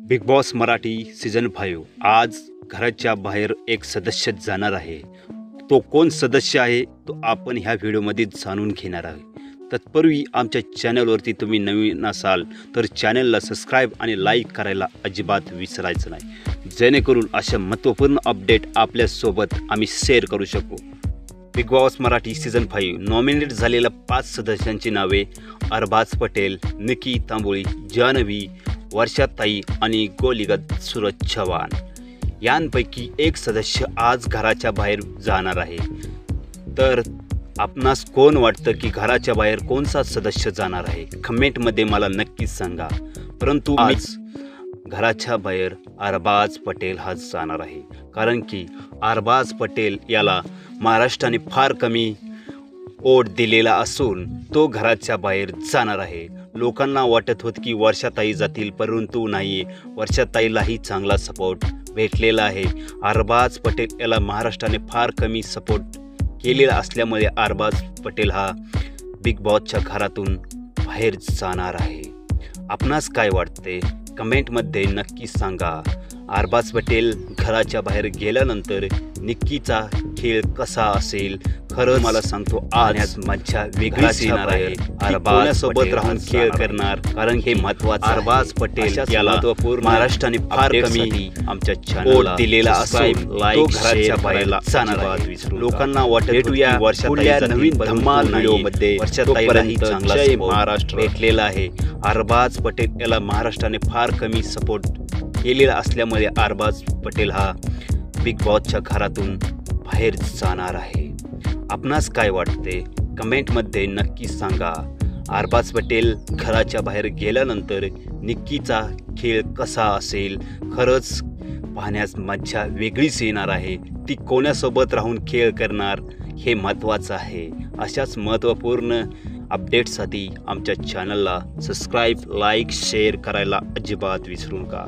Big boss Marathi season 5 आज घराच्या बाहेर एक सदस्य जाणार आहे। तो कोण सदस्य आहे तो आपण ह्या व्हिडिओमध्ये जाणून घेणार आहोत। तत्पूर्वी आमच्या चॅनलवरती तुम्ही नवीन असाल तर चॅनलला सबस्क्राईब आणि लाईक करायला अजिबात विसरायचं नाही, जेणेकरून अशा महत्त्वपूर्ण अपडेट आपल्यासोबत आम्ही शेअर करू शकू। Big boss Marathi season 5 nominate झालेल्या 5 सदस्यांची नावे अरबाज पटेल, निकी तांबोळी, जान्हवी, वर्षाताई आणि गोलीगत सूरज चव्हाण यांपैकी एक सदस्य आज घराच्या बाहेर जाणार आहे। तर आपणास कोण वाटतं की घराच्या बाहेर कोणता सदस्य जाणार आहे? कमेंटमध्ये मला नक्कीच सांगा। परंतु आज घराच्या बाहेर अरबाज पटेल हा जाणार आहे, कारण की अरबाज पटेल याला महाराष्ट्राने फार कमी वोट दिलेला असून तो घराच्या बाहेर जाणार आहे। लोकांना वाटत होत की वर्षाताई जातील, परंतु नाही, वर्षाताईलाही चांगला सपोर्ट भेटलेला आहे। अरबाज पटेल याला महाराष्ट्राने फार कमी सपोर्ट केलेला असल्यामुळे अरबाज पटेल हा बिग बॉसच्या घरातून बाहेर जाणार आहे। आपणास काय वाटते? कमेंटमध्ये नक्की सांगा। अरबाज पटेल घराच्या बाहेर गेल्यानंतर निक्कीचा खेळ कसा असेल? खरं मला सांगतो, आज मज्जा वेगळीच येणार आहे। अरबाज सोबत राहून खेळ करणार, कारण हे महत्त्वाचं। अरबाज पटेल याला महाराष्ट्राने फार कमी आमच्या चॅनलला दिलेला असून तो घराच्या बाहेर जाणार आहे। लोकांना वाटत वर्षाताईचा नवीन धमाल व्हिडिओमध्ये वर्षाताईलाही चांगला महाराष्ट्र भेटलेला आहे। अरबाज पटेल याला महाराष्ट्राने फार कमी सपोर्ट केलेला असल्यामुळे अरबाज पटेल हा बिग बॉसच्या घरातून बाहेर जाणार आहे। आपणास काय वाटते? कमेंटमध्ये नक्की सांगा। अरबाज पटेल घराच्या बाहेर गेल्यानंतर निक्कीचा खेळ कसा असेल? खरंच पाहण्यास मज्जा वेगळीच येणार आहे। ती कोणासोबत राहून खेळ करणार हे महत्त्वाचं आहे। अशाच महत्त्वपूर्ण अपडेट्ससाठी आमच्या चॅनलला सबस्क्राईब, लाईक, शेअर करायला अजिबात विसरू नका।